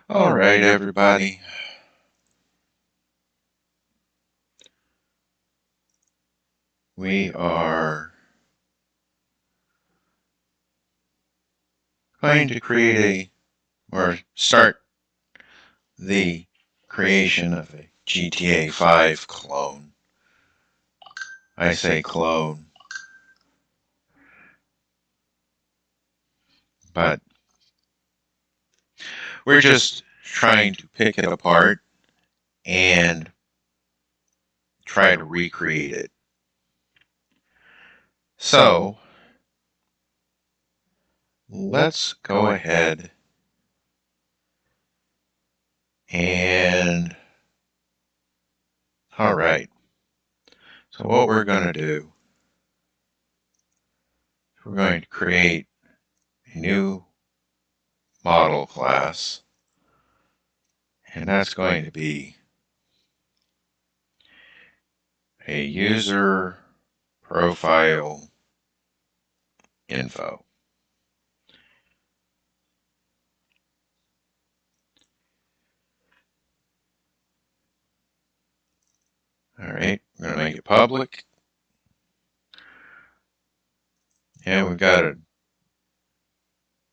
All right, everybody. We are going to create or start the creation of a GTA 5 clone. I say clone, but we're just trying to pick it apart and try to recreate it. So, let's go ahead and, all right. So what we're going to do, we're going to create a new model class, and that's going to be a user profile info. All right, we're going to make it public. And we've got a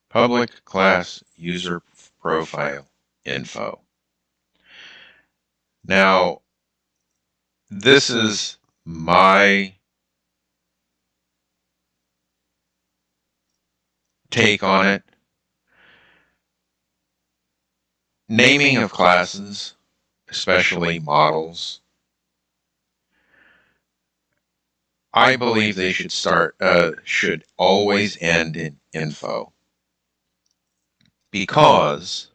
public class user profile info. Now, this is my take on it. Naming of classes, especially models, I believe they should always end in info. Because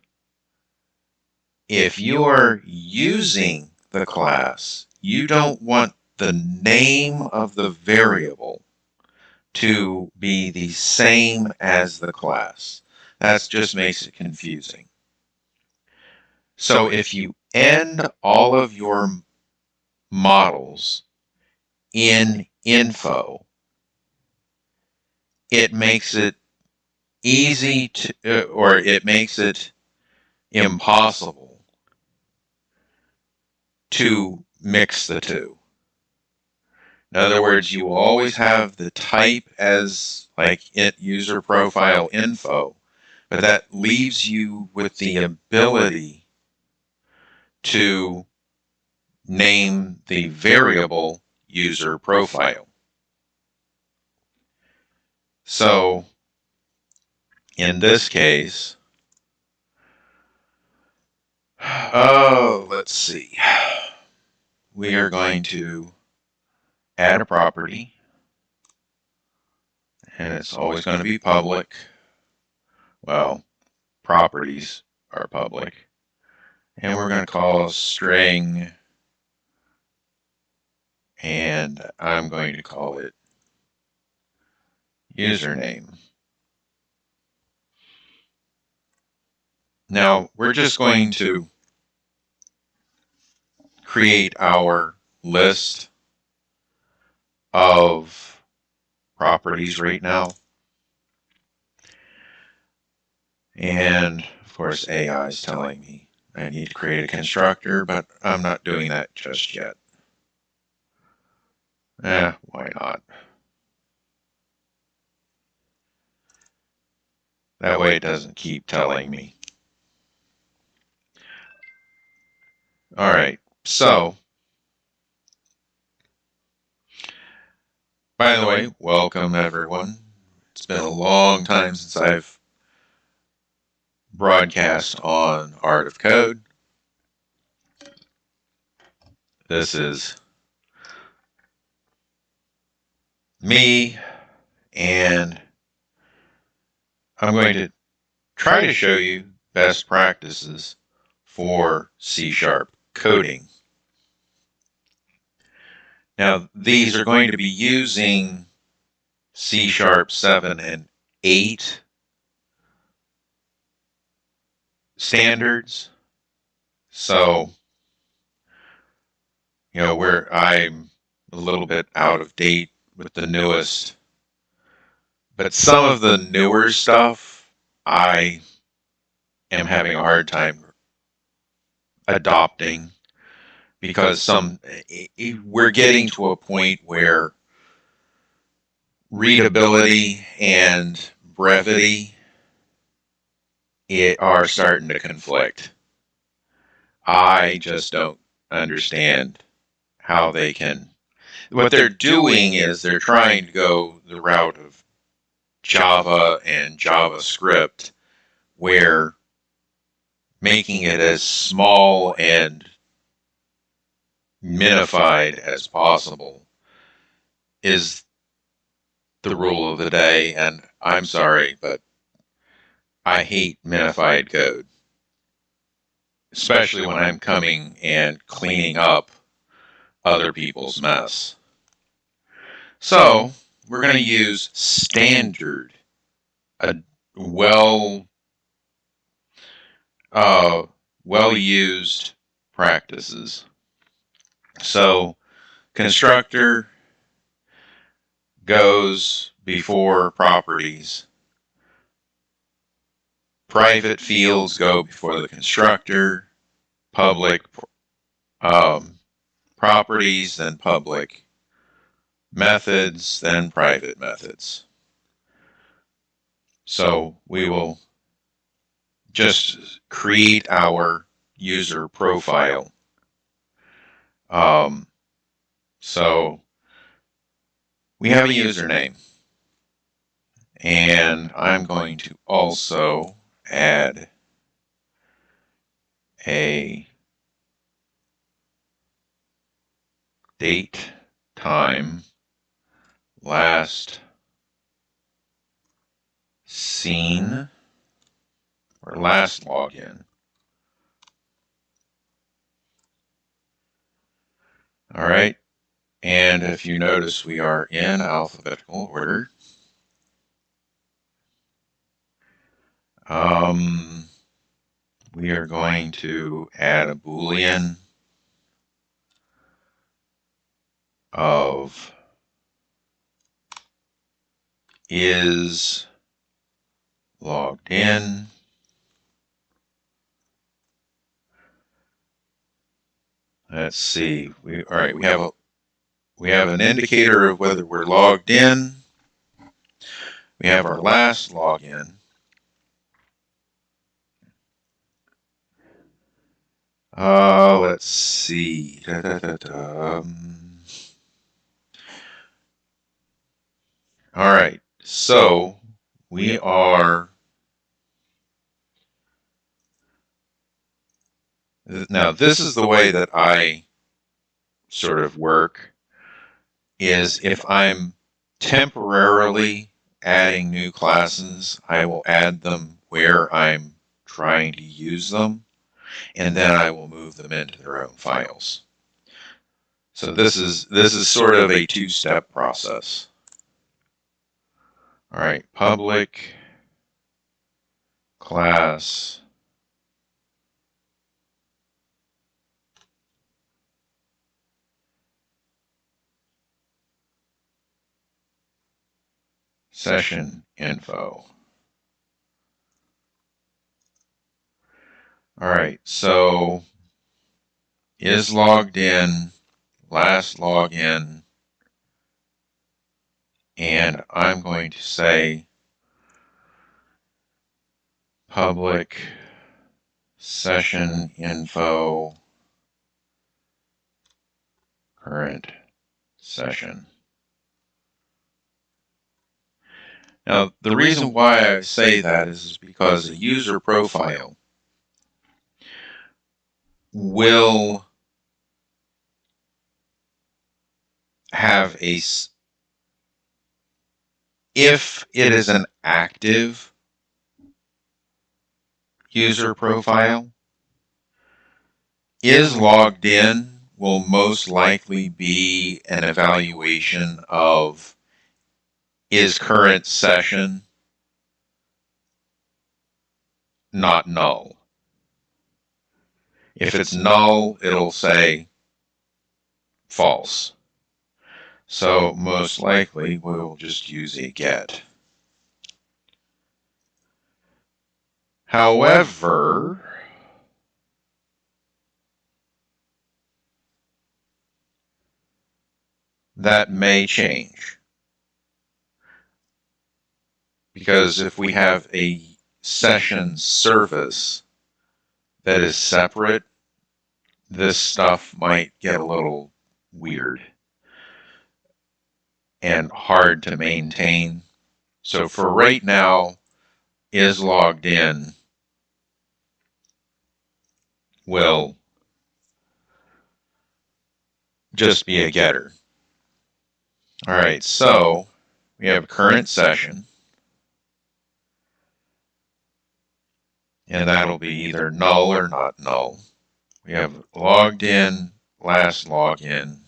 if you are using the class, you don't want the name of the variable to be the same as the class. That just makes it confusing. So if you end all of your models in info, it makes it easy to, or it makes it impossible to mix the two. In other words, you will always have the type as like user profile info, but that leaves you with the ability to name the variable user profile. So in this case, let's see. We are going to add a property, and it's always going to be public. Well, properties are public. And we're going to call a string, and I'm going to call it username. Now, we're just going to create our list of properties right now. And of course, AI is telling me I need to create a constructor, but I'm not doing that just yet. Why not? That way it doesn't keep telling me. All right, so, by the way, welcome everyone. It's been a long time since I've broadcast on Art of Code. This is me, and I'm going to try to show you best practices for C# coding. Now, these are going to be using C# 7 and 8 standards. So, where I'm a little bit out of date with the newest, but some of the newer stuff I am having a hard time adopting, because we're getting to a point where readability and brevity are starting to conflict. I just don't understand how they can. What they're doing is they're trying to go the route of Java and JavaScript, where making it as small and minified as possible is the rule of the day. And I'm sorry, but I hate minified code, especially when I'm coming and cleaning up other people's mess. So we're going to use standard, well-used practices. So constructor goes before properties. Private fields go before the constructor. Public properties, then public methods, then private methods. So we will just create our user profile. So we have a username, and I'm going to also add a date, time, last seen, or last login. All right. And if you notice, we are in alphabetical order. We are going to add a Boolean of is logged in. Let's see. We have an indicator of whether we're logged in. We have our last login. Let's see. All right. So we are. Now, this is the way that I sort of work, is if I'm temporarily adding new classes, I will add them where I'm trying to use them, and then I will move them into their own files. So this is sort of a two-step process. All right, public class session info. All right, so is logged in, last login, and I'm going to say public session info current session. Now, the reason why I say that is because a user profile will have if it is an active user profile, is logged in will most likely be an evaluation of is current session not null. If it's null, it'll say false. So most likely we'll just use a get. However, that may change. Because if we have a session service that is separate, this stuff might get a little weird and hard to maintain. So for right now, is logged in will just be a getter. All right, so we have current session, and that'll be either null or not null. We have logged in, last login.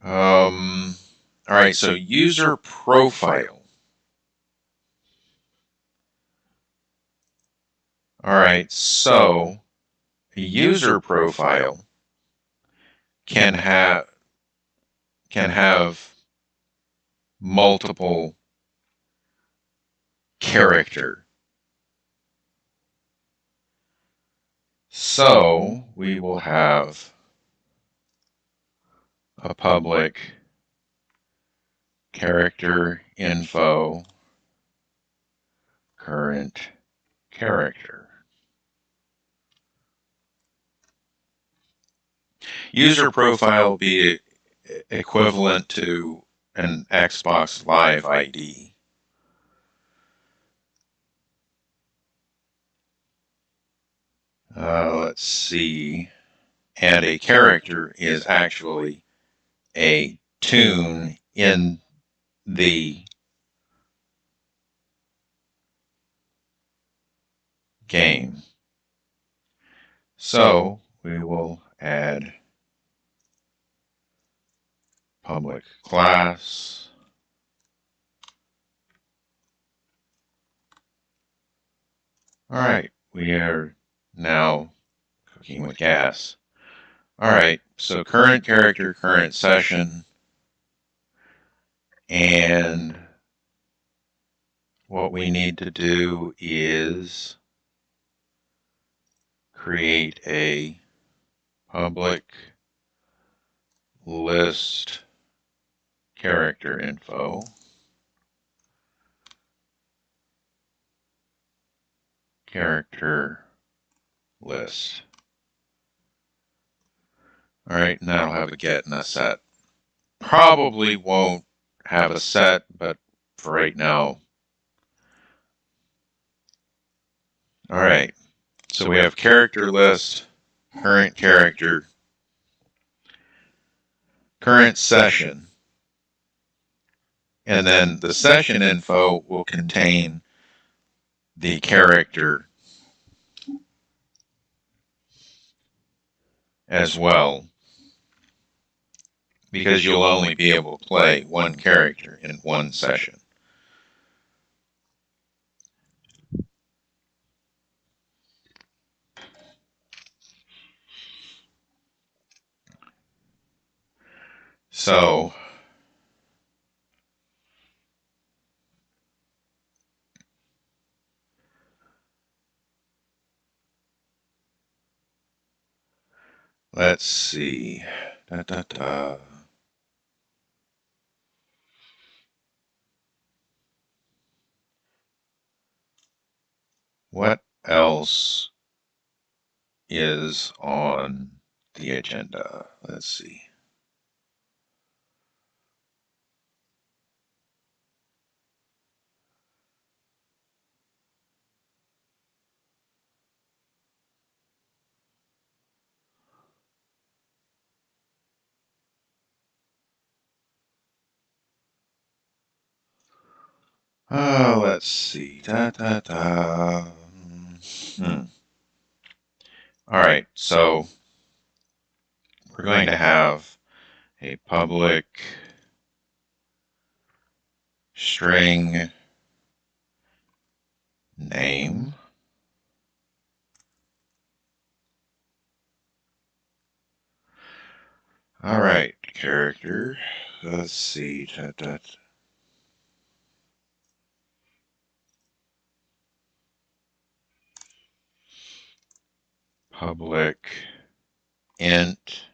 All right, so user profile. All right, so a user profile can have multiple character. So we will have a public character info current character. User profile will be equivalent to an Xbox Live ID. Let's see. And a character is actually a tune in the game. So we will add public class. All right, we are now cooking with gas. All right, so current character, current session, and what we need to do is create a public list character info. Character list. All right, and that'll have a get and a set. Probably won't have a set, but for right now. All right, so we have character list, current character, current session, and then the session info will contain the character as well, because you'll only be able to play one character in one session. So let's see. What else is on the agenda? Let's see. Let's see. All right, so we're going to have a public string name. All right, character. Let's see. Public int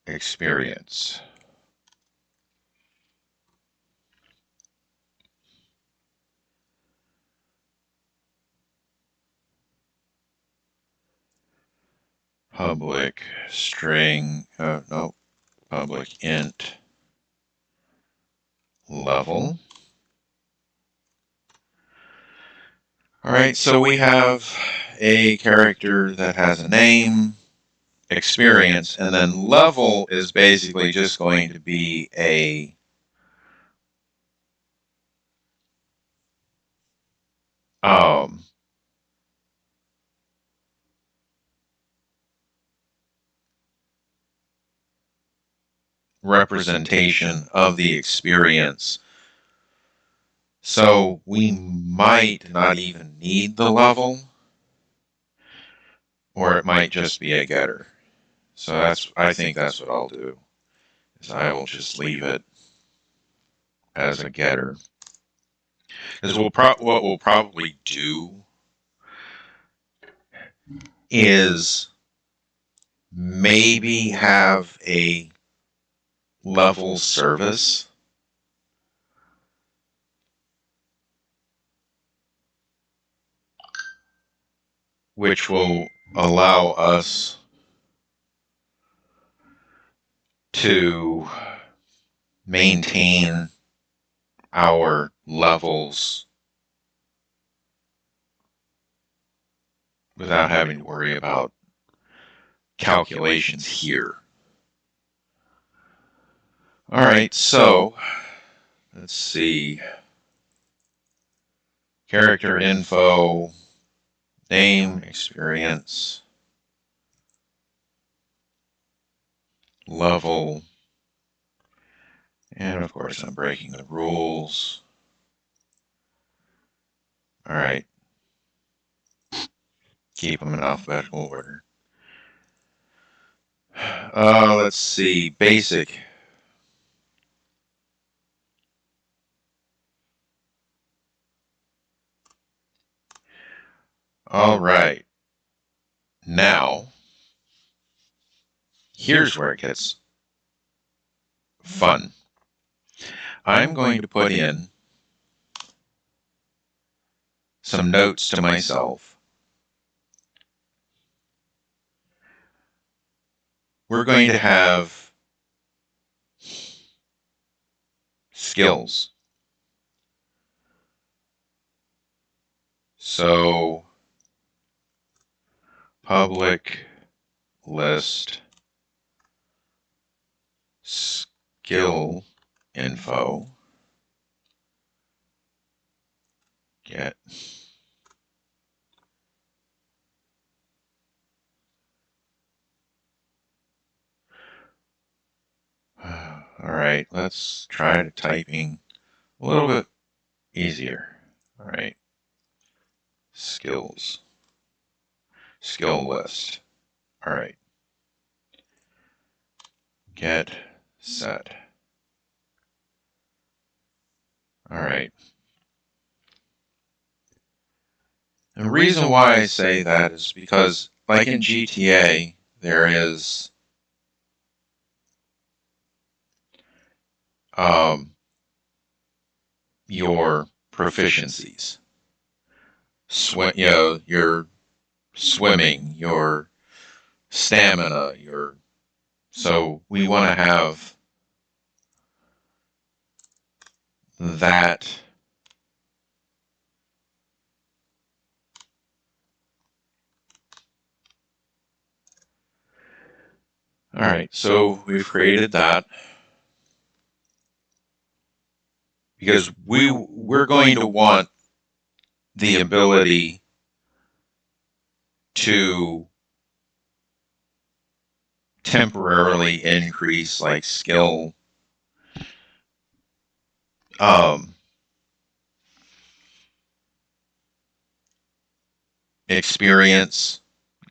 experience. Public string, no, public int level. All right, so we have a character that has a name, experience, and then level is basically just going to be a representation of the experience. So we might not even need the level, or it might just be a getter. So I think that's what I'll do, is I will just leave it as a getter. Because what we'll probably do is maybe have a level service which will allow us to maintain our levels without having to worry about calculations here. All right, so let's see. Character info, name, experience, level, and of course I'm breaking the rules. All right. Keep them in alphabetical order. Let's see. Basic. All right. Now, here's where it gets fun. I'm going to put in some notes to myself. We're going to have skills. So, public list skill info get all right, let's try typing a little bit easier. All right, skills, skill list. All right, get set. All right. And the reason why I say that is because, like in GTA, there is your proficiencies. Your swimming, your stamina, so we want to have that all right, so we've created that because we're going to want the ability to temporarily increase like skill experience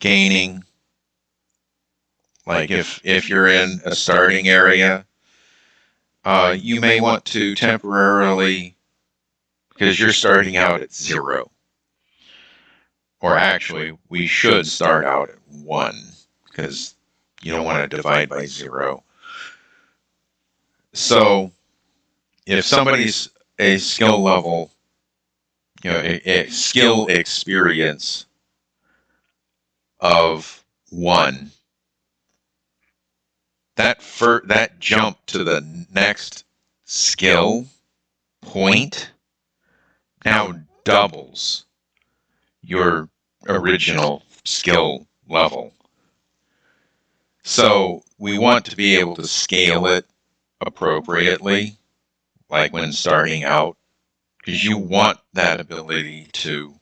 gaining. Like if you're in a starting area, you may want to temporarily, because you're starting out at 0. Or actually, we should start out at 1, because you don't want to divide by 0. So if somebody's a skill level, a skill experience of 1, that jump to the next skill point now doubles your original skill level. So we want to be able to scale it appropriately, like when starting out, because you want that ability to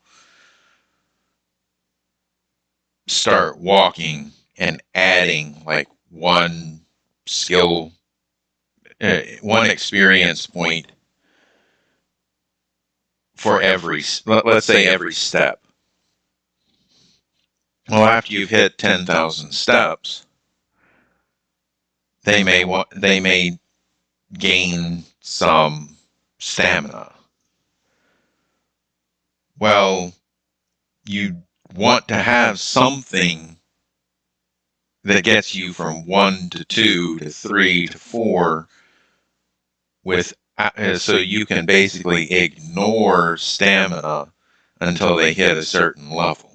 start walking and adding like one skill, one experience point for let's say every step. Well, after you've hit 10,000 steps, they may gain some stamina. Well, you want to have something that gets you from 1 to 2 to 3 to 4 so you can basically ignore stamina until they hit a certain level.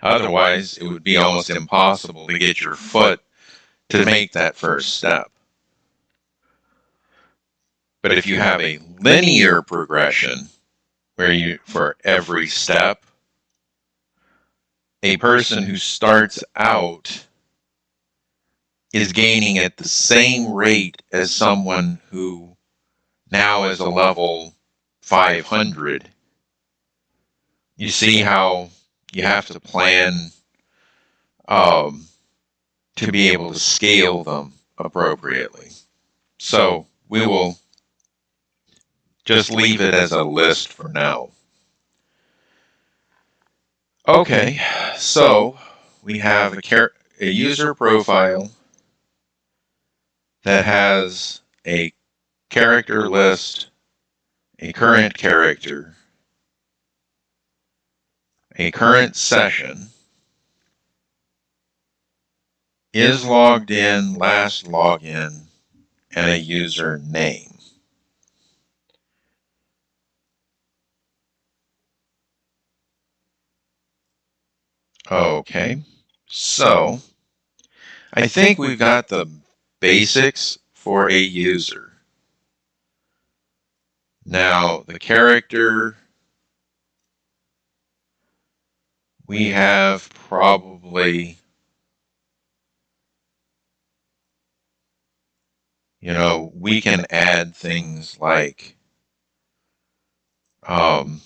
Otherwise, it would be almost impossible to get your foot to make that first step. But if you have a linear progression where for every step, a person who starts out is gaining at the same rate as someone who now is a level 500. You see how you have to plan to be able to scale them appropriately. So we will just leave it as a list for now. Okay, so we have a user profile that has a character list, a current character, a current session, is logged in, last login, and a user name. Okay, so I think we've got the basics for a user. Now, the character, we have probably, we can add things like, and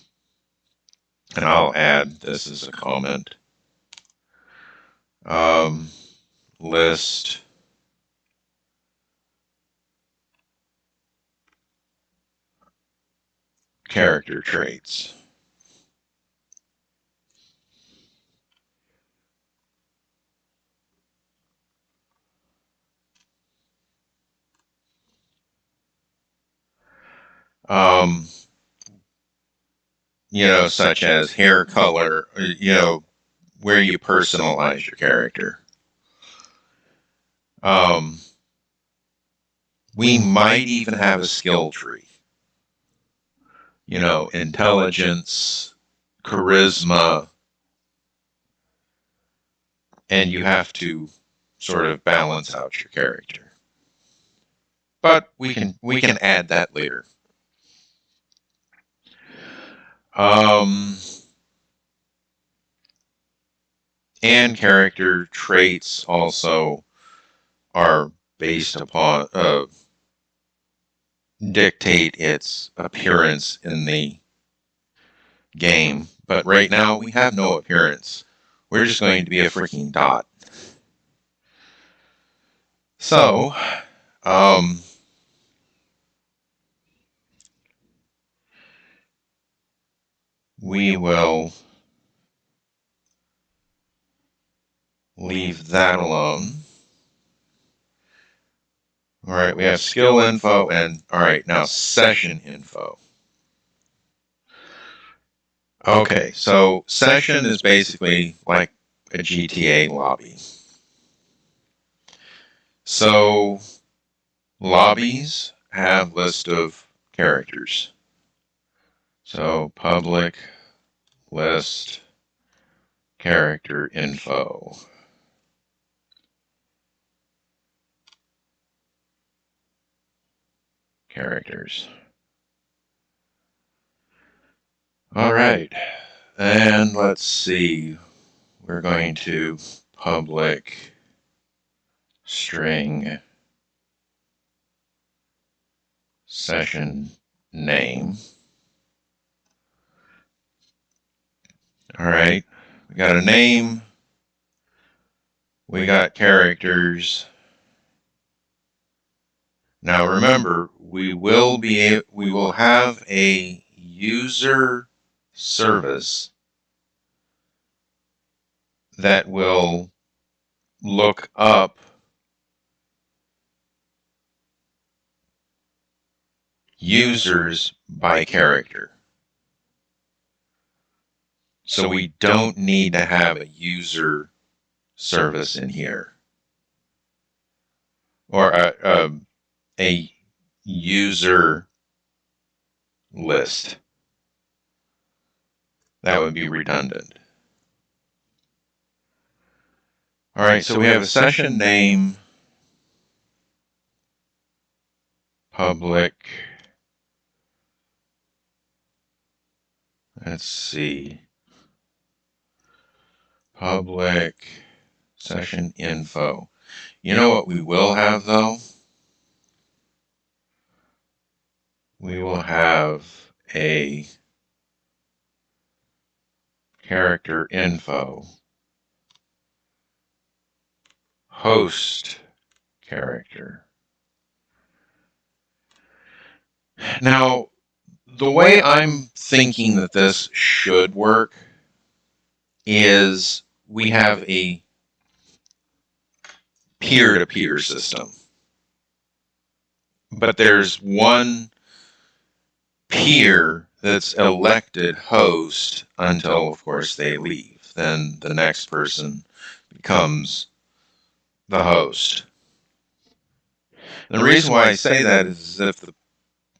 I'll add this as a comment, list character traits. Such as hair color, where you personalize your character. We might even have a skill tree. Intelligence, charisma, and you have to sort of balance out your character. But we can add that later. And character traits also are based upon dictate its appearance in the game. But right now we have no appearance. We're just going to be a freaking dot. So, we will leave that alone. All right, we have skill info and, all right, now session info. Okay, so session is basically like a GTA lobby. So lobbies have list of characters. So public list character info. Characters. All right. And let's see. We're going to public string session name. All right. We got a name. We got characters. Now remember, we will have a user service that will look up users by character. So we don't need to have a user service in here, or a user list. That would be redundant. All right, so we have a session name, public. Let's see. Public session info. You know what we will have, though? We will have a character info host character. Now, the way I'm thinking that this should work is we have a peer-to-peer system. But there's one peer that's elected host until, of course, they leave. Then the next person becomes the host. And the reason why I say that is if the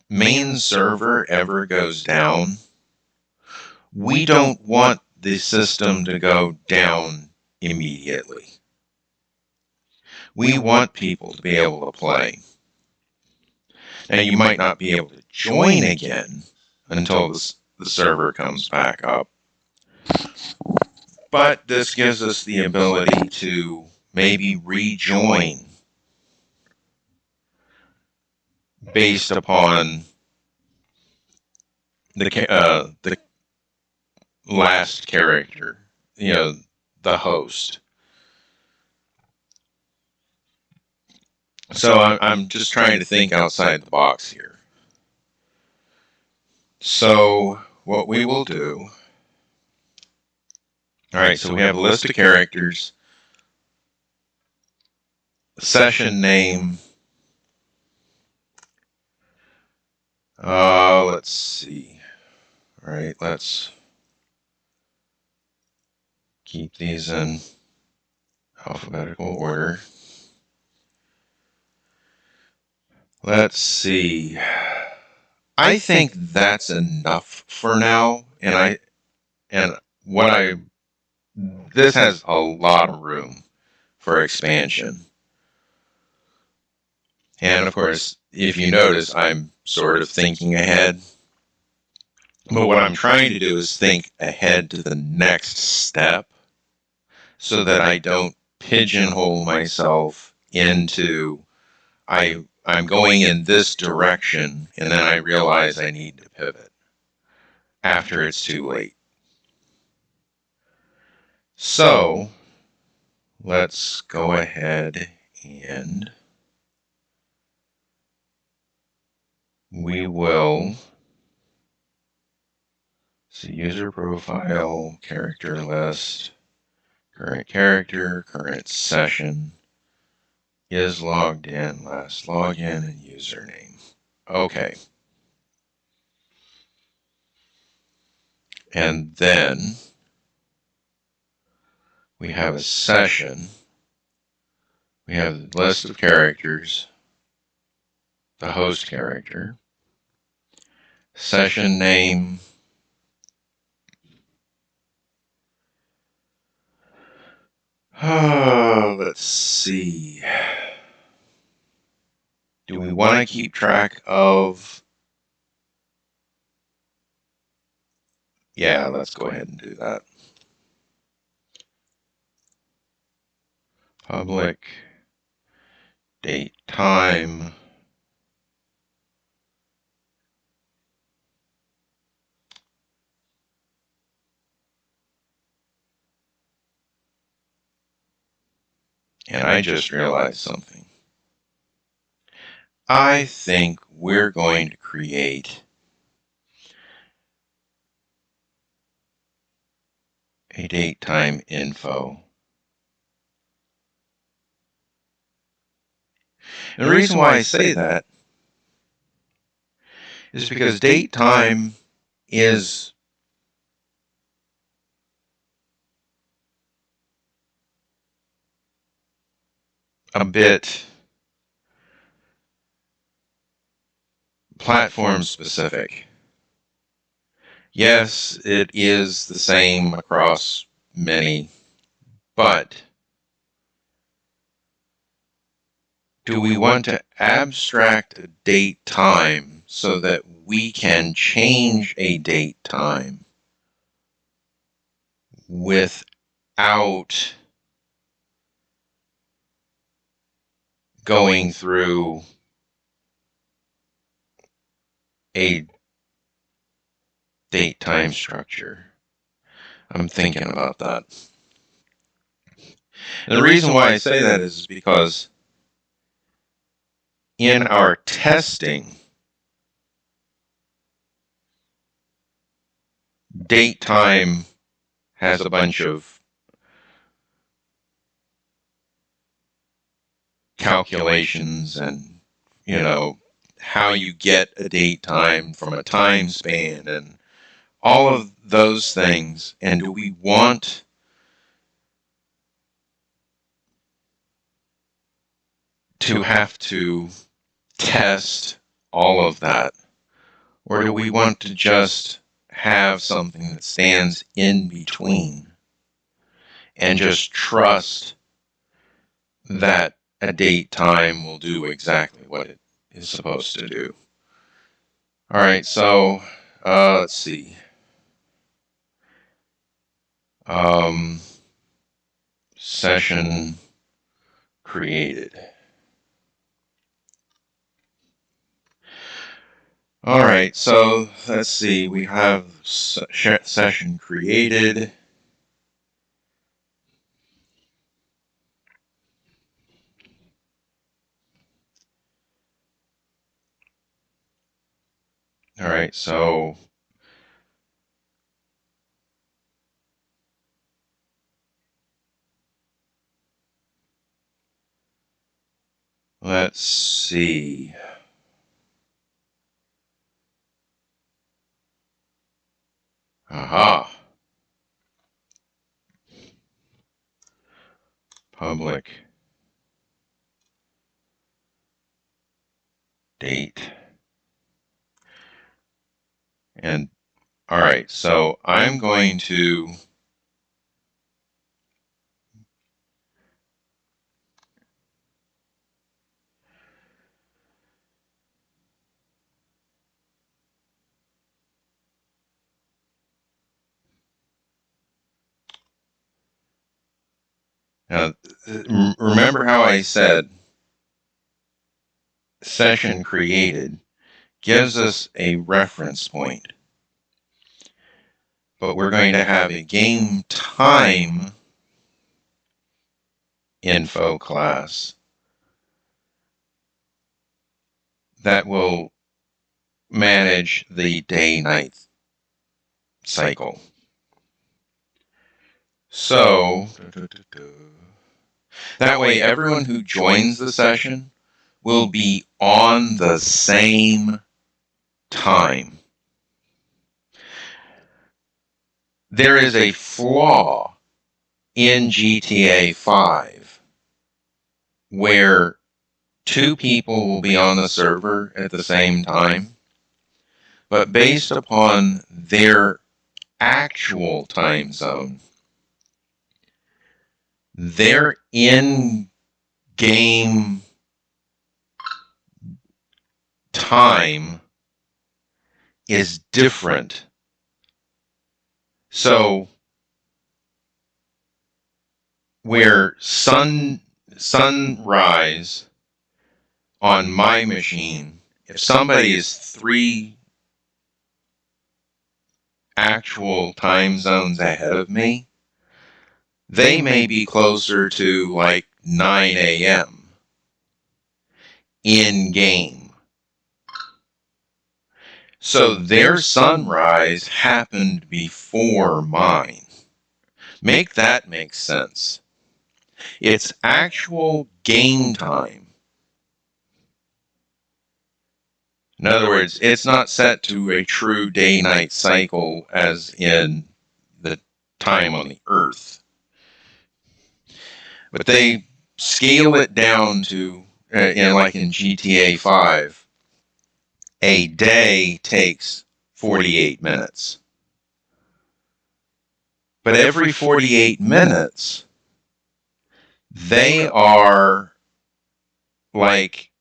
main server ever goes down, we don't want the system to go down immediately. We want people to be able to play. Now, you might not be able to join again until the server comes back up. But this gives us the ability to maybe rejoin based upon the last character, the host. So I'm just trying to think outside the box here. So what we will do, all right, so we have a list of characters, session name, let's see, all right, let's keep these in alphabetical order. Let's see. I think that's enough for now, and this has a lot of room for expansion. And of course, if you notice, I'm sort of thinking ahead. But what I'm trying to do is think ahead to the next step so that I don't pigeonhole myself into I'm going in this direction, and then I realize I need to pivot after it's too late. So let's go ahead and we will see user profile, character list, current character, current session, is logged in, last login, and username. Okay. And then we have a session. We have the list of characters. the host character, session name, let's see. Do we want to keep track of... Yeah, let's go ahead and do that. Public, date, time. And I just realized something. I think we're going to create a date time info. And the reason why I say that is because date time is a bit platform specific. Yes, it is the same across many, but do we want to abstract a date time so that we can change a date time without going through a date time structure? I'm thinking about that. And the reason why I say that is because in our testing, date time has a bunch of calculations and, how you get a date time from a time span and all of those things. And do we want to have to test all of that? Or do we want to just have something that stands in between and just trust that a date time will do exactly what it is supposed to do? All right, so let's see. Session created. All right, so let's see. We have session created. All right, so let's see. Aha. Public date. And all right, so I'm going to now remember how I said session created gives us a reference point. But we're going to have a game time info class that will manage the day-night cycle. So that way everyone who joins the session will be on the same time. There is a flaw in GTA 5 where 2 people will be on the server at the same time, but based upon their actual time zone, their in-game time is different. So where sunrise on my machine, if somebody is 3 actual time zones ahead of me, they may be closer to like 9 a.m. in game. So their sunrise happened before mine. Make that make sense. It's actual game time. In other words, it's not set to a true day-night cycle as in the time on the Earth. But they scale it down to, like in GTA 5, a day takes 48 minutes. But every 48 minutes, they are like,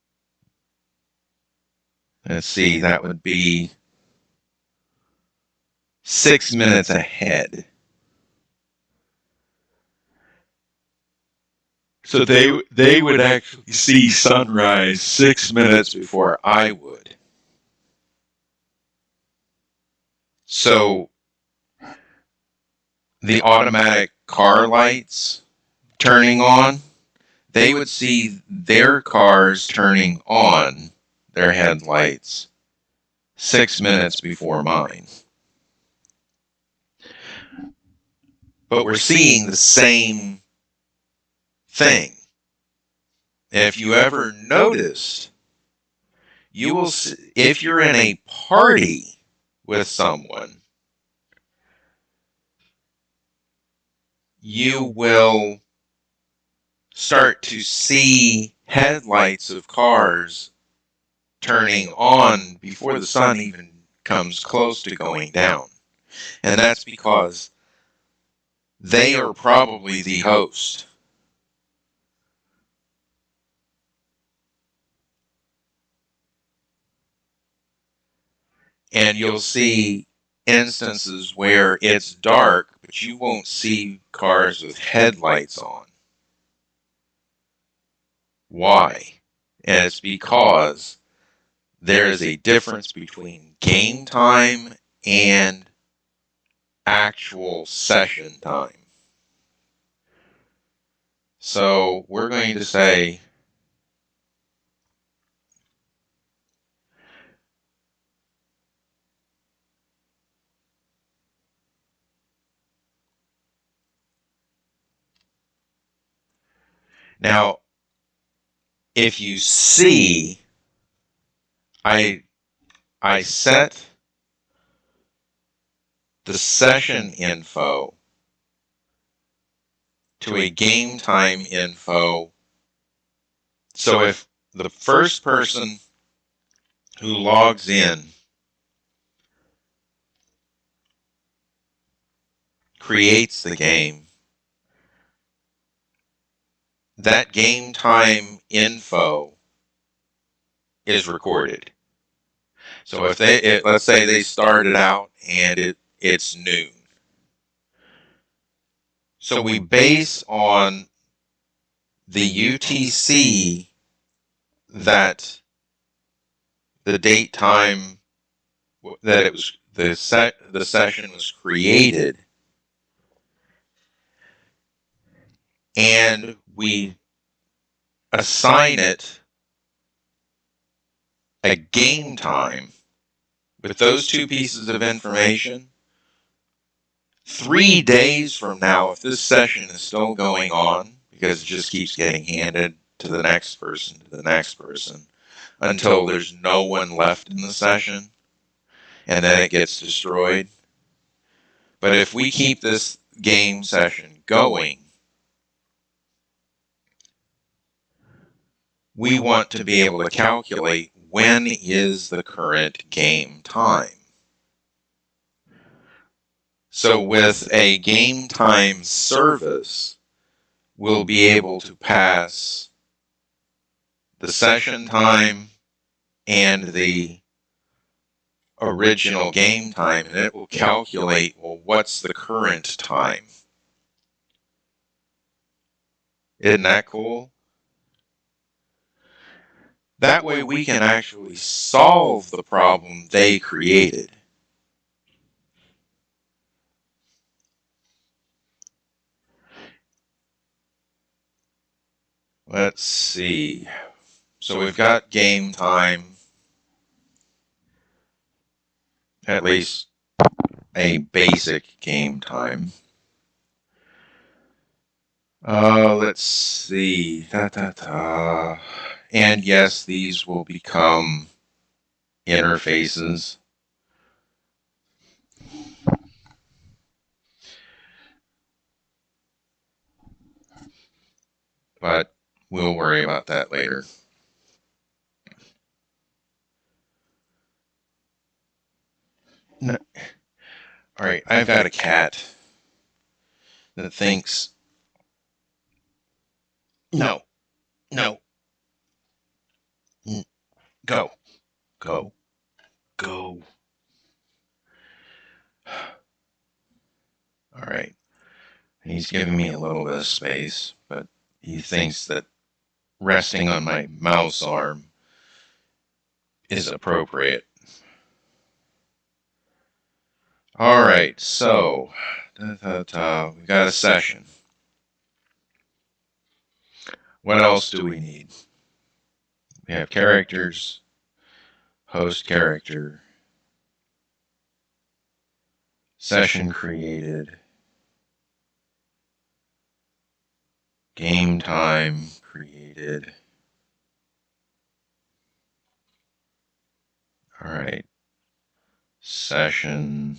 let's see, that would be 6 minutes ahead. So they would actually see sunrise 6 minutes before I would. So the automatic car lights turning on, they would see their cars turning on their headlights 6 minutes before mine. But we're seeing the same thing. If you ever noticed, you will see, if you're in a party with someone, you will start to see headlights of cars turning on before the sun even comes close to going down. And that's because they are probably the host. And you'll see instances where it's dark, but you won't see cars with headlights on. Why? And it's because there is a difference between game time and actual session time. So we're going to say now, if you see, I set the session info to a game time info. So if the first person who logs in creates the game, that game time info is recorded. So if let's say they started out and it's noon. So we base on the UTC that the date time that it was the session was created, and we assign it a game time with those 2 pieces of information. 3 days from now, if this session is still going on, because it just keeps getting handed to the next person, until there's no one left in the session, and then it gets destroyed. But if we keep this game session going, we want to be able to calculate when is the current game time. So with a game time service, we'll be able to pass the session time and the original game time, and it will calculate, well, what's the current time? Isn't that cool? That way we can actually solve the problem they created. Let's see. So we've got game time, at least a basic game time. Let's see. And yes, these will become interfaces. But we'll worry about that later. No. All right, I've got a cat that thinks, no, go, go, go. All right, he's giving me a little bit of space, but he thinks that resting on my mouse arm is appropriate. All right, so we've got a session. What else do we need? We have characters, host character, session created, game time created. All right, session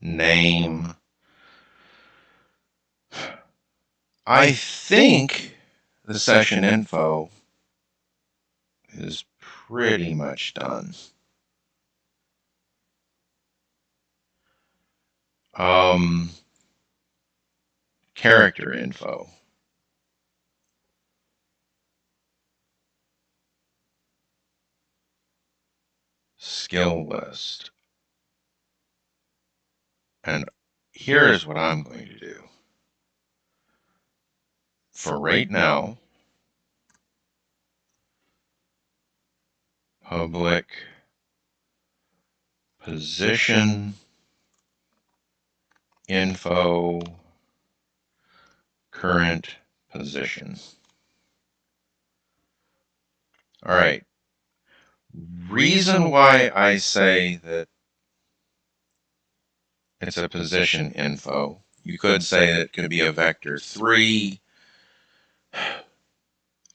name. I think the session info is pretty much done. Character info. Skill list. And here's what I'm going to do. For right now, public position info current position. All right. Reason why I say that it's a position info, you could say that it could be a vector 3,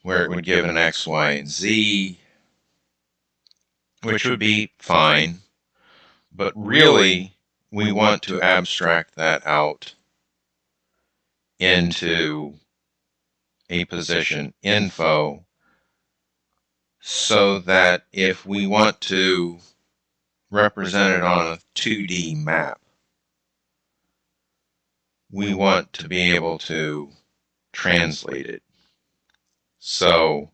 where it would give an X, Y, and Z, which would be fine. But really, we want to abstract that out into a position info so that if we want to represent it on a 2D map, we want to be able to translate it. So,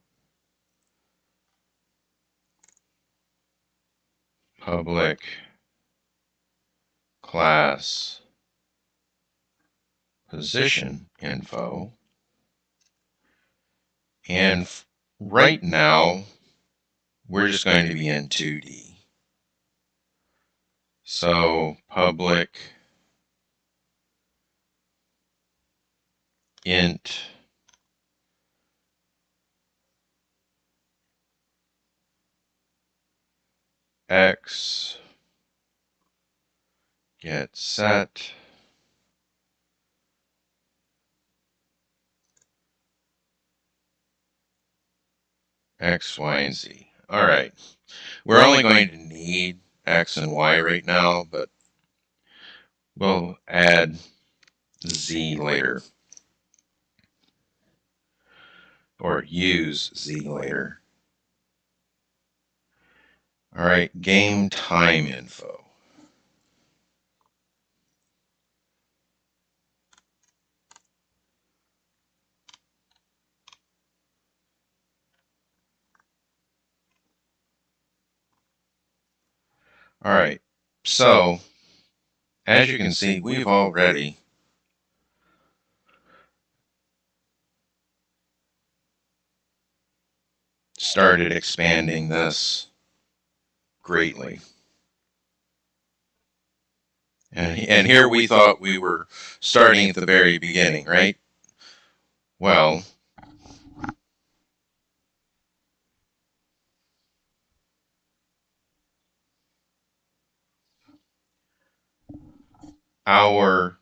public class position info, and right now we're just going to be in 2D. So public int x get set X, Y, and Z. All right. We're only going to need X and Y right now, but we'll add Z later. or use Z later. All right, game time info. All right, so as you can see, we've already started expanding this greatly. And here we thought we were starting at the very beginning, right? Well, our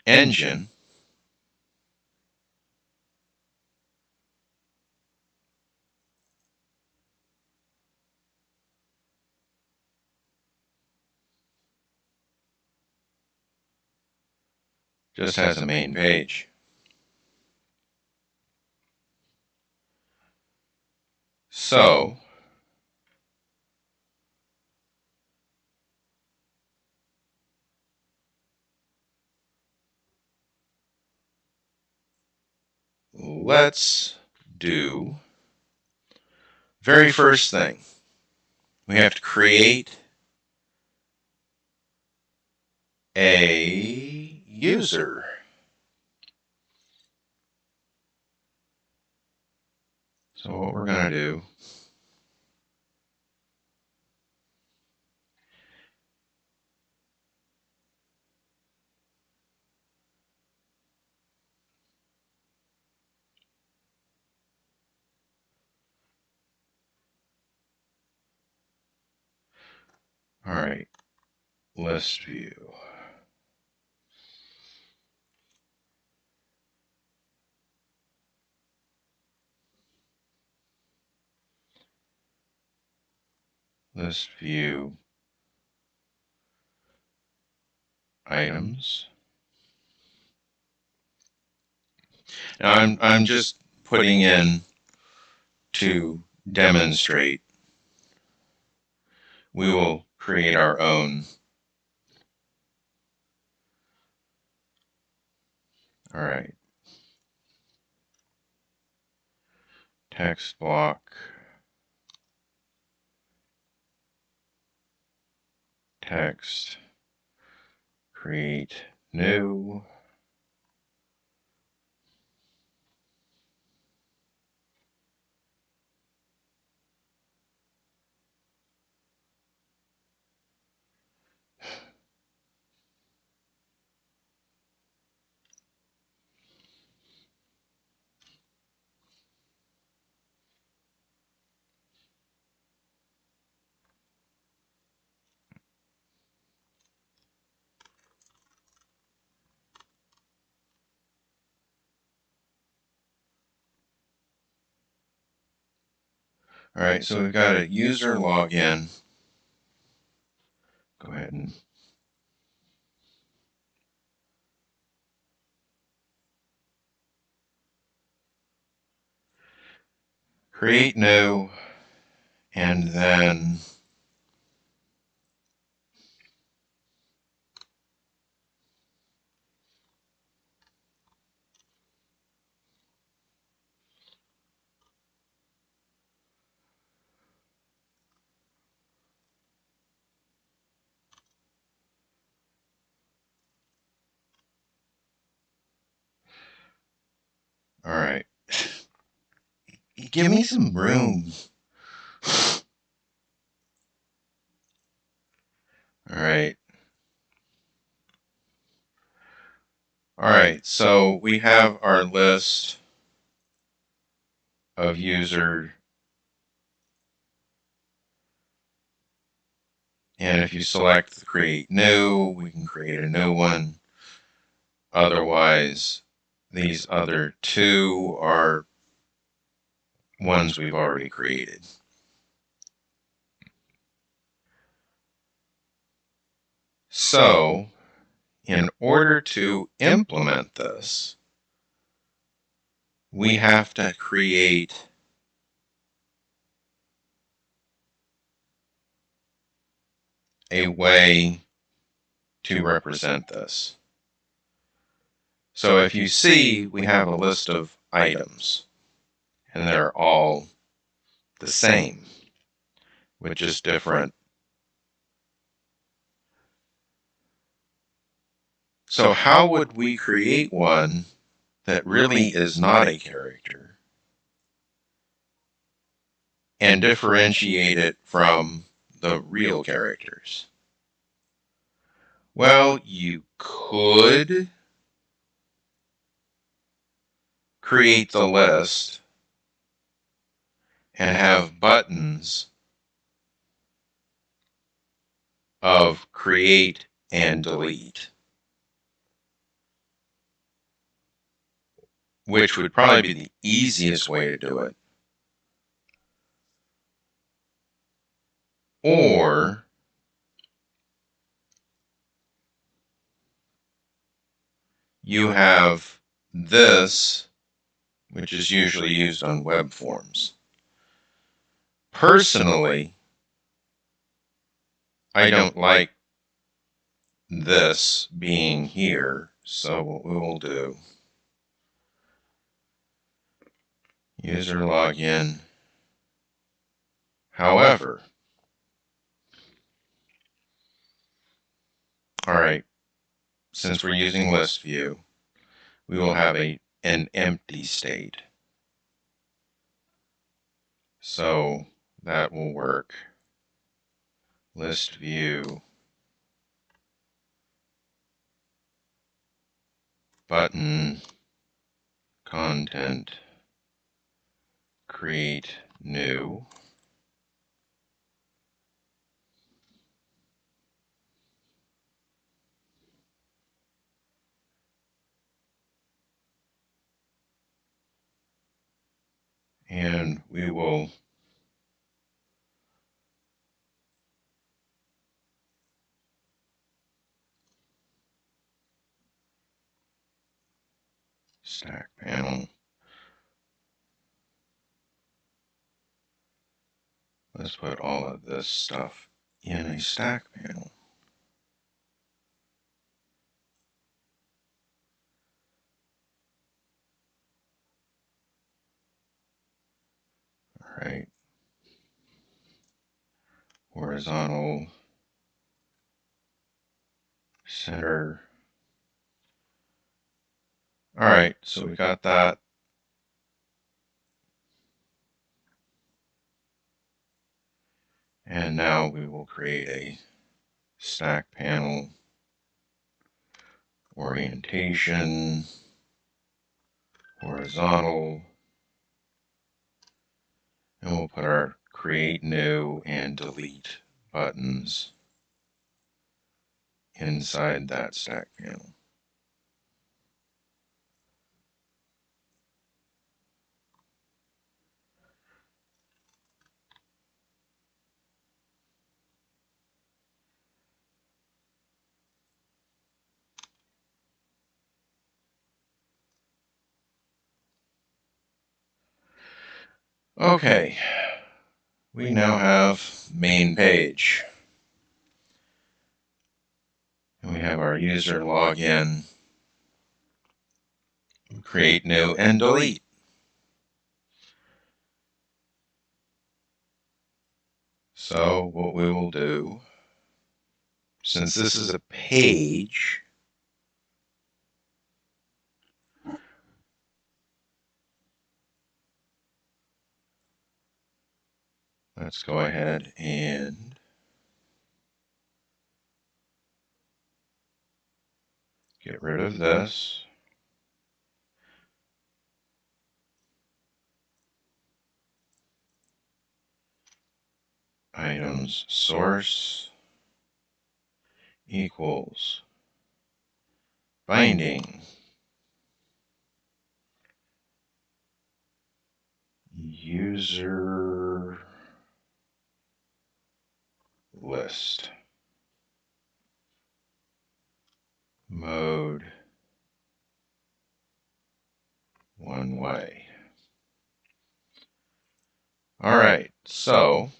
engine just has a main page. So let's do very first thing. We have to create a user. So what we're going to do, all right, list view. List view items. Now I'm just putting in to demonstrate. We will create our own. All right. Text block. Text. Create new. All right, so we've got a user login. Go ahead and create new, and then all right. Give me some room. All right. All right, so we have our list of user, and if you select create new, we can create a new one. Otherwise, these other two are ones we've already created. So, in order to implement this, we have to create a way to represent this. So if you see, we have a list of items, and they're all the same, with just different. So how would we create one that really is not a character and differentiate it from the real characters? Well, you could create the list and have buttons of create and delete, which would probably be the easiest way to do it. Or you have this, which is usually used on web forms. Personally, I don't like this being here, so what we will do, user login. However, all right, since we're using list view, we will have an empty state. So that will work. List view, button, content, create new. And we will stack panel. Let's put all of this stuff in a stack panel. All right. Horizontal, center. All right, so we got that. And now we will create a stack panel, orientation, horizontal, and we'll put our create new and delete buttons inside that stack panel. Okay, we now have main page. And we have our user login, create new, and delete. So what we will do, since this is a page, let's go ahead and get rid of this. Items source equals binding user list mode one way. So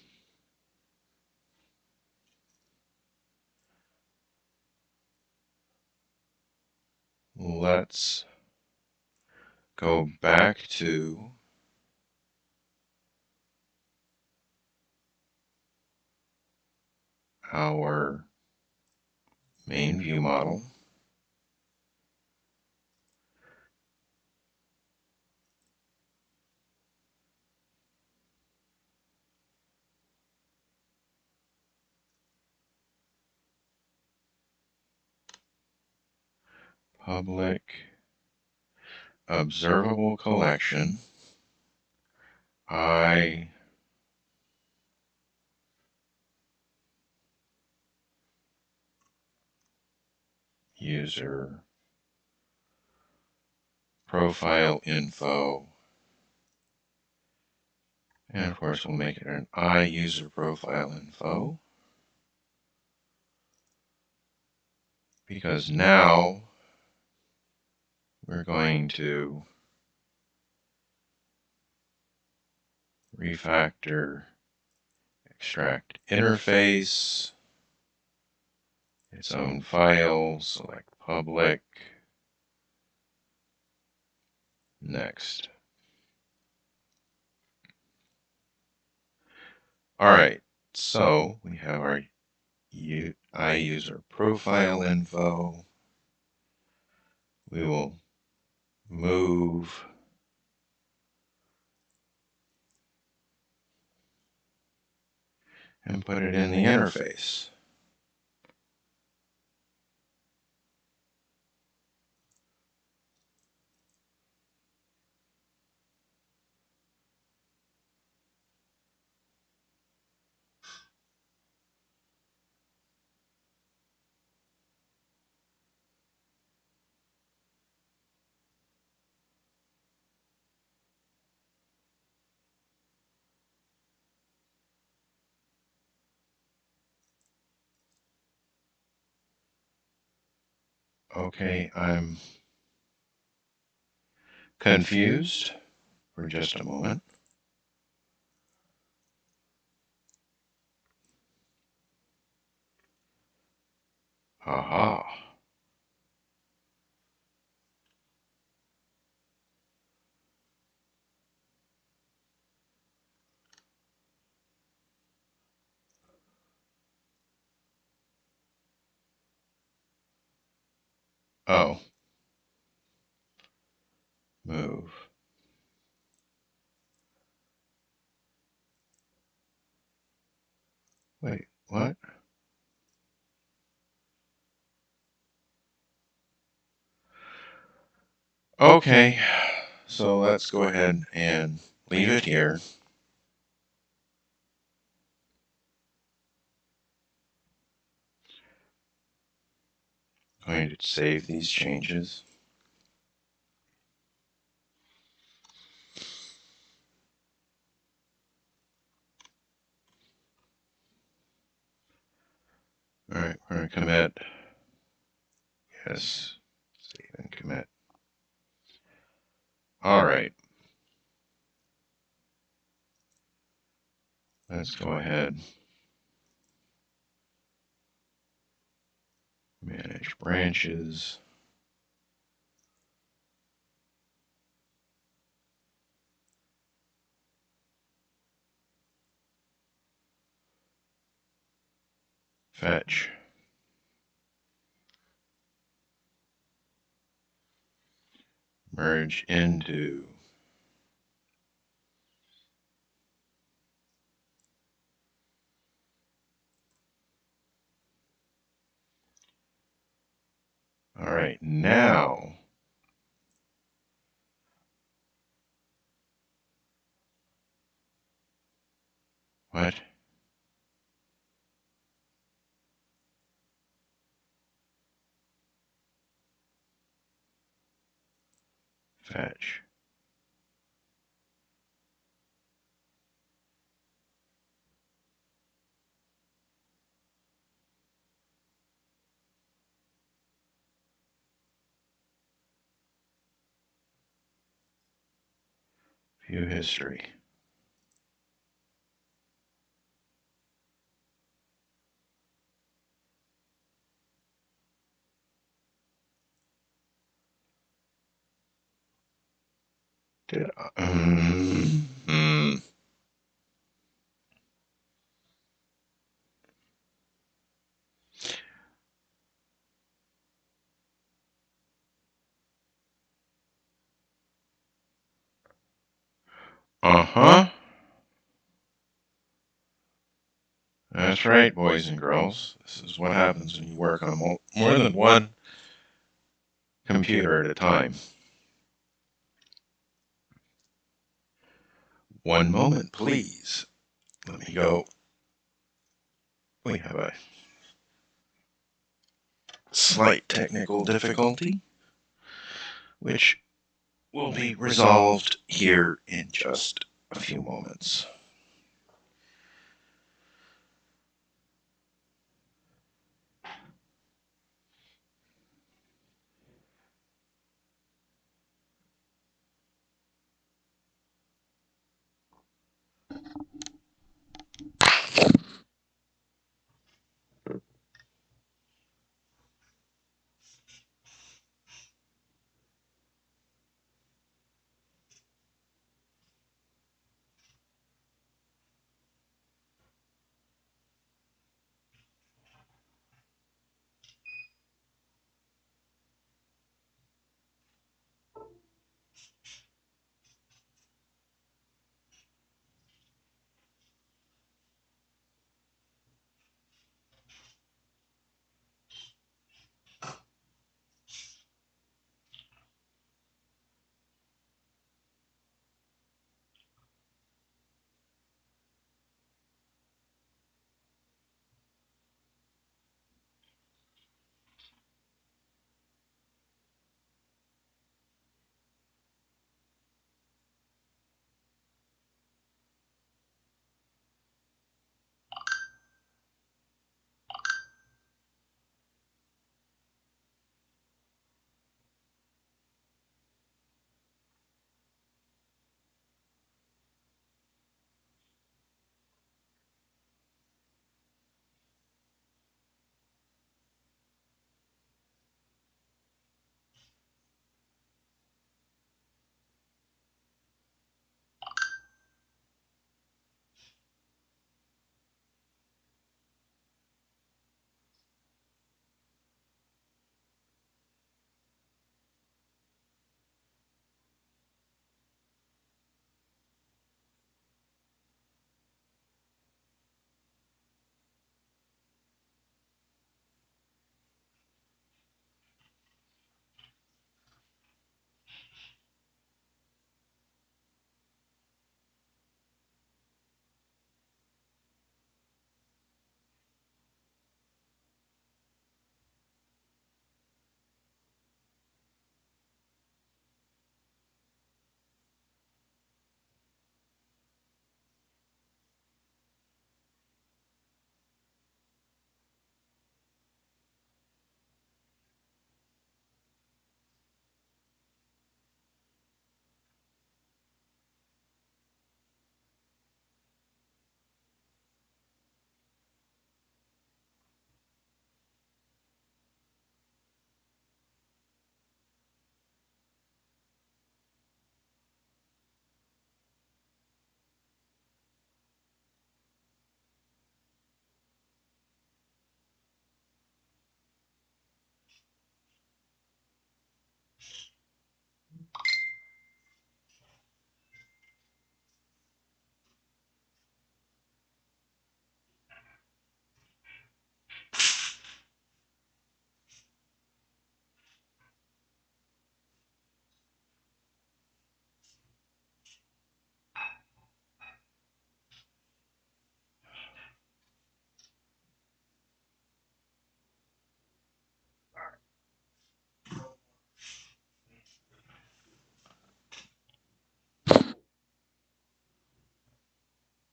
let's go back to our main view model. Public observable collection. User profile info. And of course, we'll make it an user profile info. Because now we're going to refactor, extract interface, its own file, select public, next. All right, so we have our iUser profile info. We will move and put it in the interface. Okay, I'm confused for just a moment. Aha. Oh. Move. Wait, what? Okay, so let's go ahead and leave it here. I'm going to save these changes. All right, we're going to commit. Yes, save and commit. All right. Let's go ahead. Manage branches. Fetch. Merge into. All right, now. What? Fetch. View history. Did I? Uh-huh. That's right, boys and girls. This is what happens when you work on more than one computer at a time. One moment, please. Let me go. We have a slight technical difficulty, which will be resolved here in just a few moments.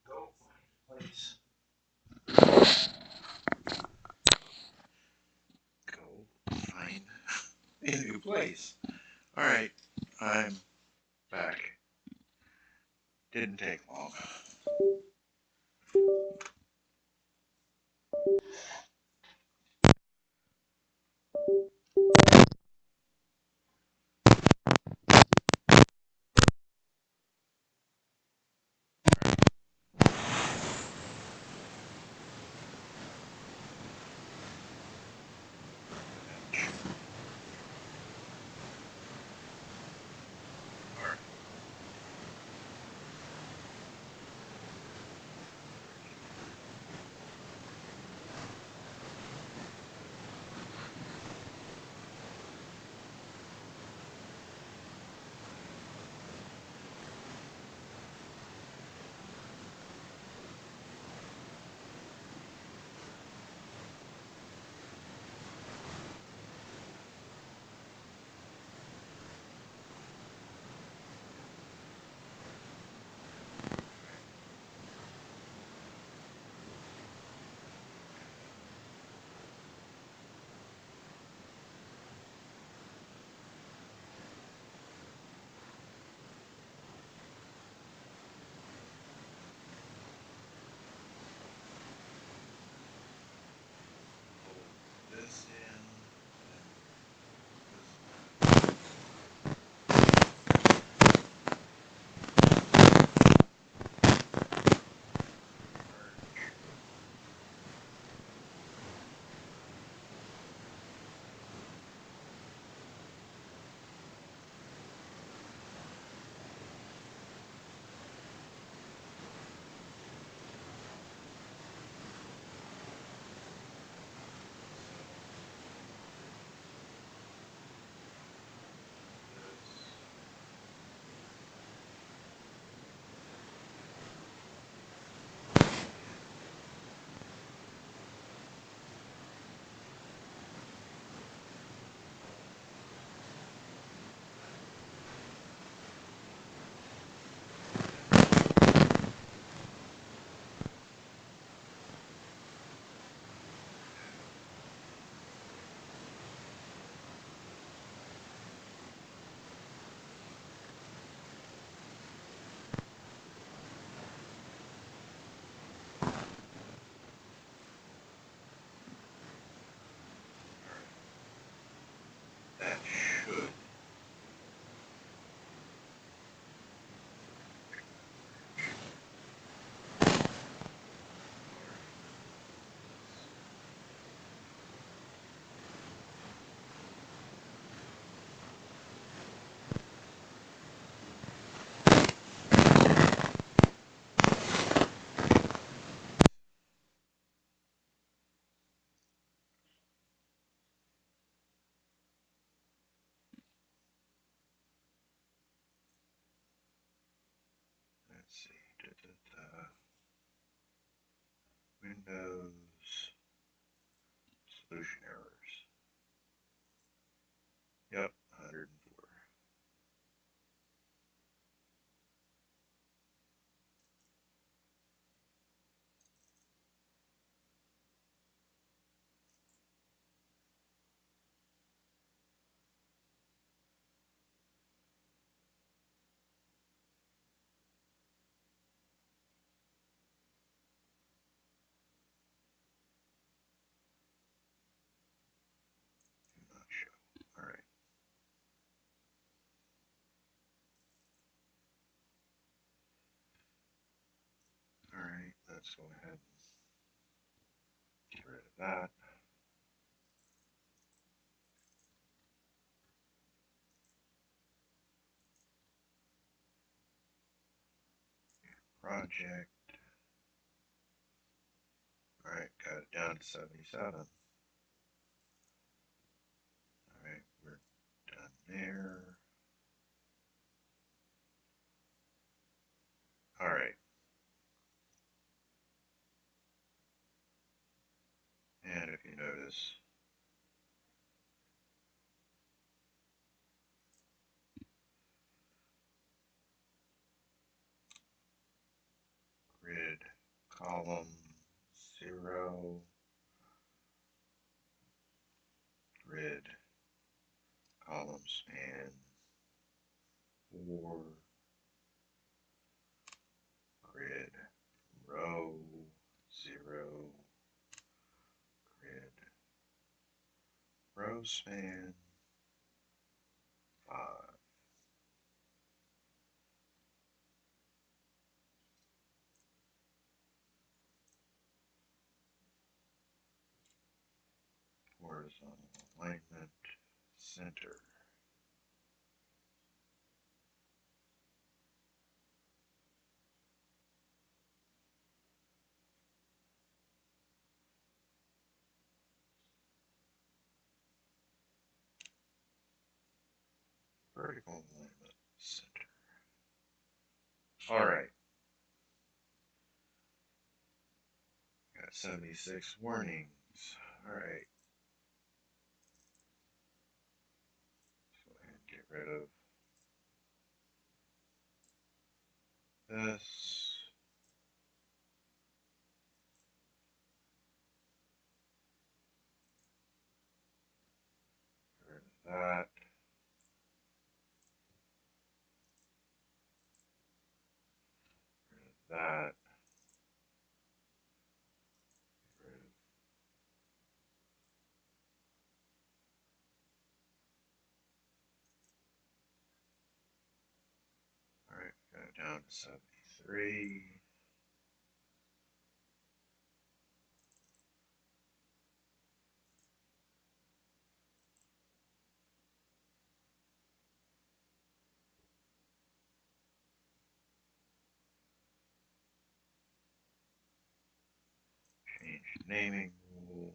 Go place. Go find a new place. All right, I'm back. Didn't take long. let's see. Windows solution errors. Yep, 104. Do not show. All right. All right. Let's go ahead and get rid of that. Project. All right. Got it down to 77. All right. We're done there. All right. And if you notice, grid column 0, grid column span 4, grid row 0, grid row span 5. Horizontal alignment center. Vertical alignment center. All right. Got 76 warnings. All right. Let's go ahead and get rid of this. Get rid of that. Get rid of that. Get rid of all right, got it down to 73. Change naming rule.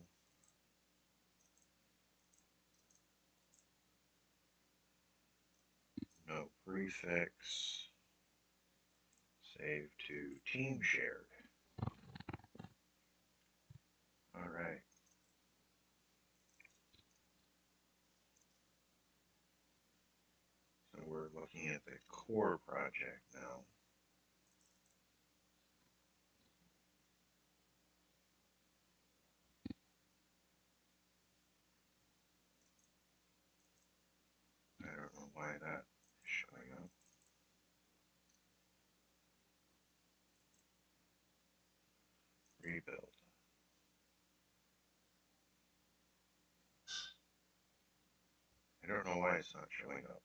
No prefix. Save to team shared. All right. So we're looking at the core project now. I don't know why that is showing up. Rebuild. I don't know why it's not showing up.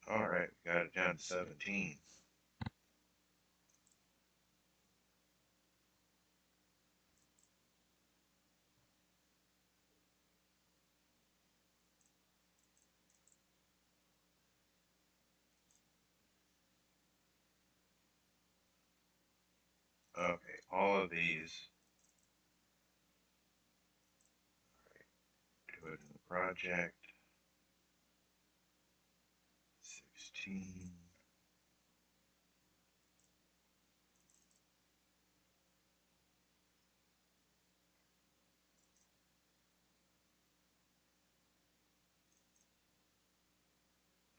All right, we got it down to 17. Okay, all of these. Do it in the project. 16.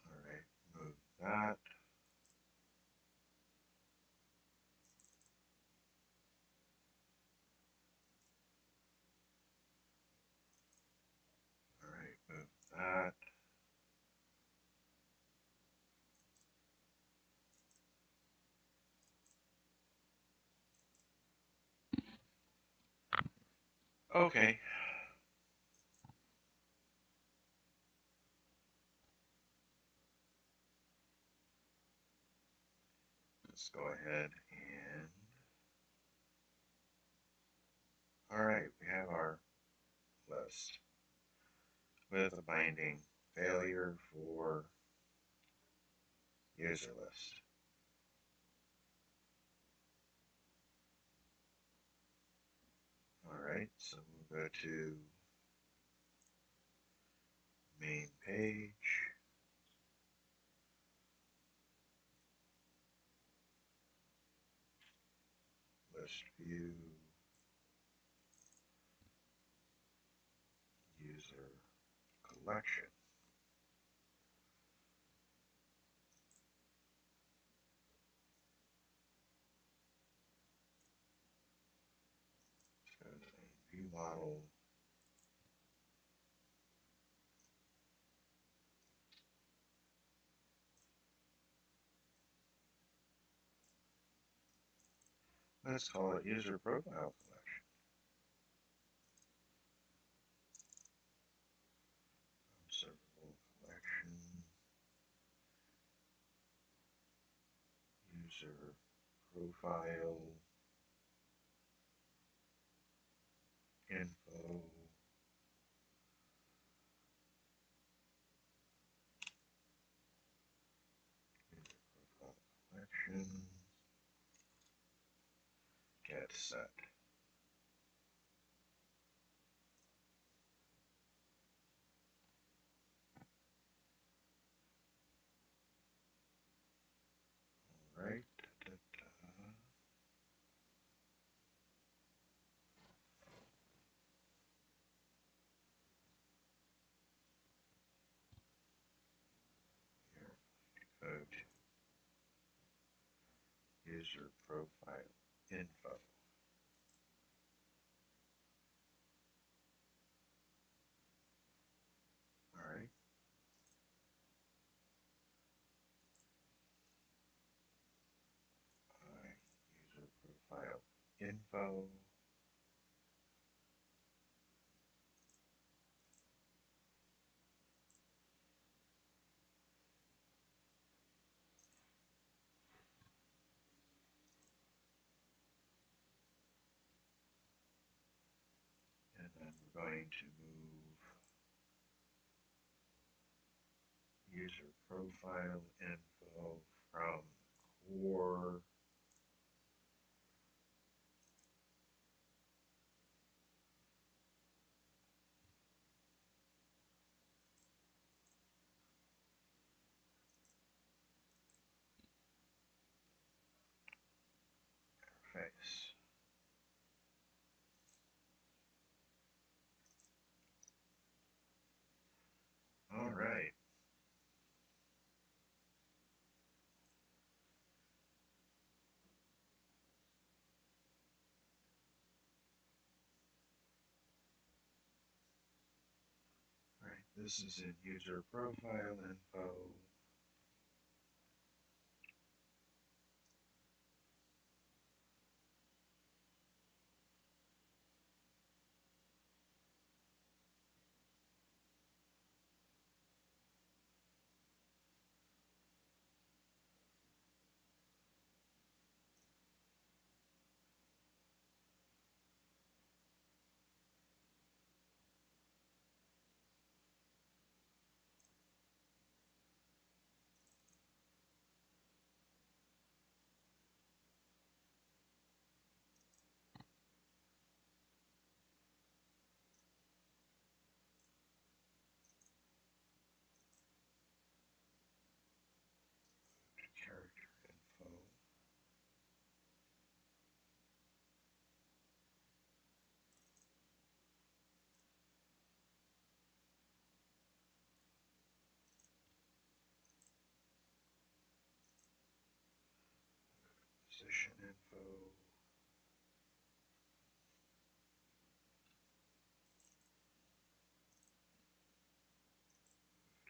All right, move that. All right, move that. Okay. Let's go ahead and. All right, we have our list with a binding failure for user list. All right, so we'll go to main page, list view, user collection. So view model. Let's call it user profile collection. Observable collection. User profile info. User profile collection. Get set. All right. Da, da, da. Here, go to user profile info. All right. All right. User profile info. And then we're going to move user profile info from core interface. All right. All right. This is in user profile info. position info.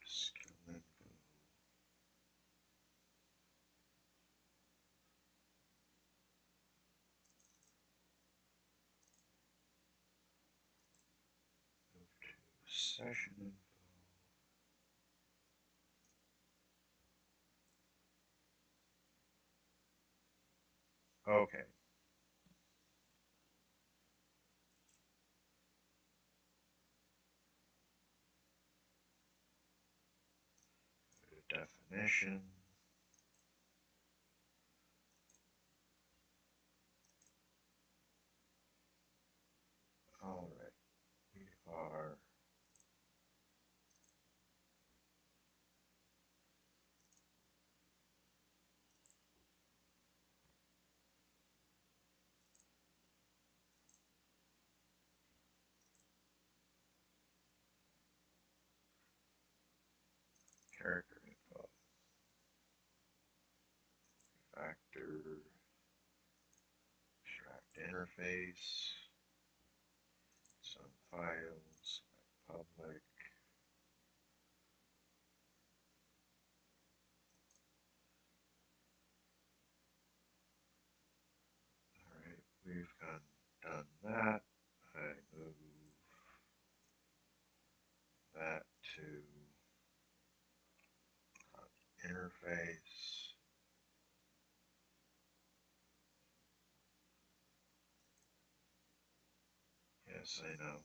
Skill info. Move to session info. Okay. Go to definition. All right. We are character info. Factor. Extract interface. Some files. Public. All right. We've done that. I move that to interface. Yes, I know.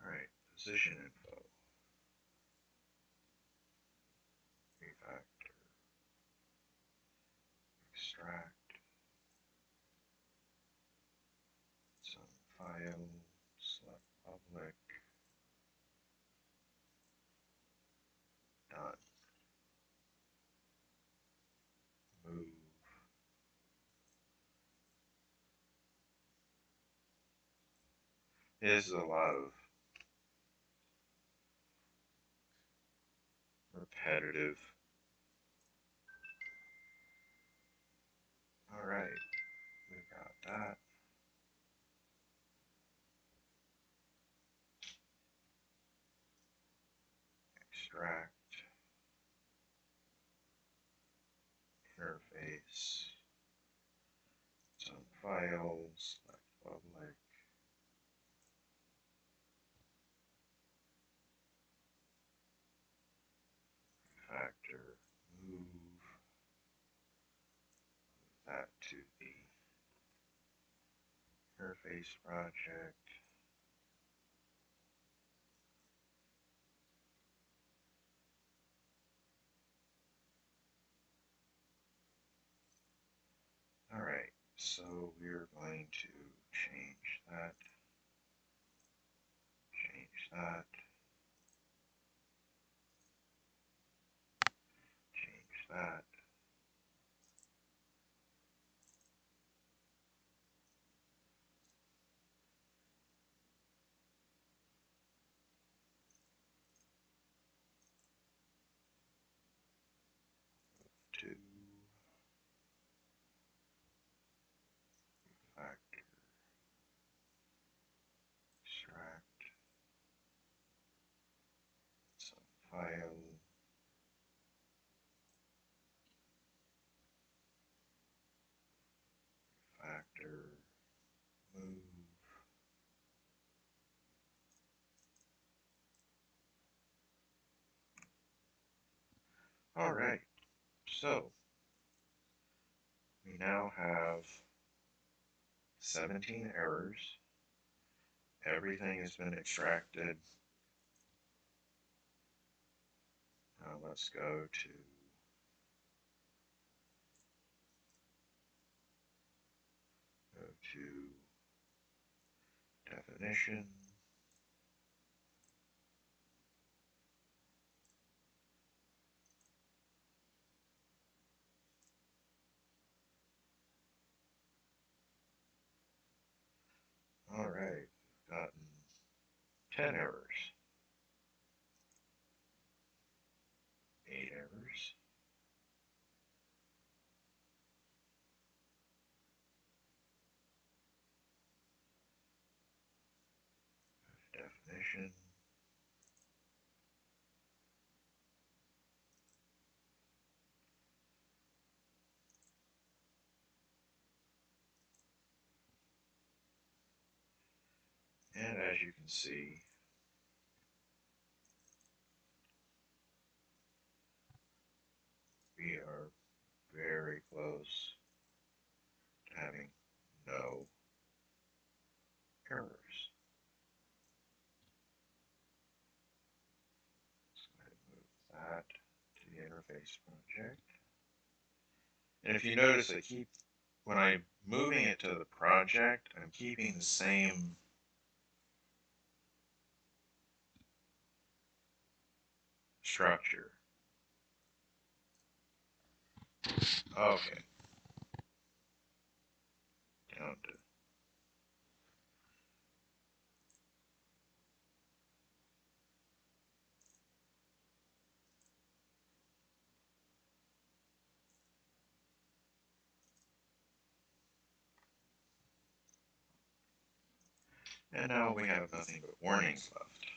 All right. Position info. Refactor. Extract. Some file. Select public. Done. Move. This is a lot of repetitive. All right. We got that. Extract. Interface. Some files. Select public. Factor. Move that to the interface project. All right. So we're going to change that. Change that. Change that. To factor. Extract. Some file. Factor. Move. All right. So we now have 17 errors. Everything has been extracted. Now let's go to definition. All right, gotten 10 errors, 8 errors, definition, and as you can see, we are very close to having no errors. So I'm going to move that to the interface project. And if you notice, when I'm moving it to the project, I'm keeping the same structure. Okay. Down to and now we have nothing but warnings left.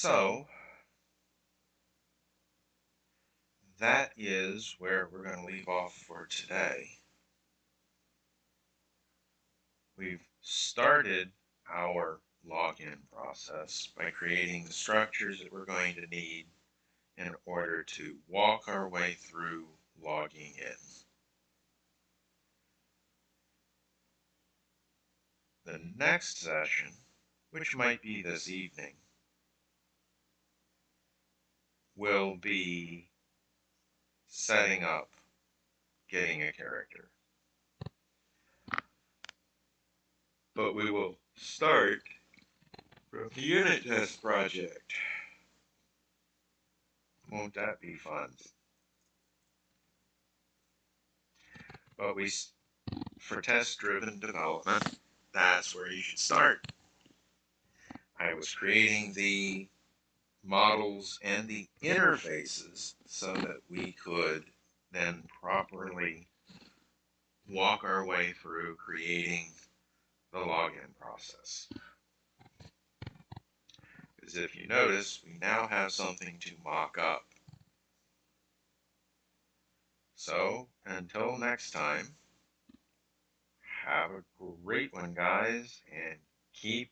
So that is where we're going to leave off for today. We've started our login process by creating the structures that we're going to need in order to walk our way through logging in. The next session, which might be this evening, will be setting up getting a character. But we will start from the unit test project. Won't that be fun? But for test-driven development, that's where you should start. I was creating the models and the interfaces so that we could then properly walk our way through creating the login process. Because if you notice, we now have something to mock up. So, until next time, have a great one, guys, and keep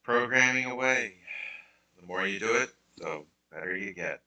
programming away. The more you do it, the better you get.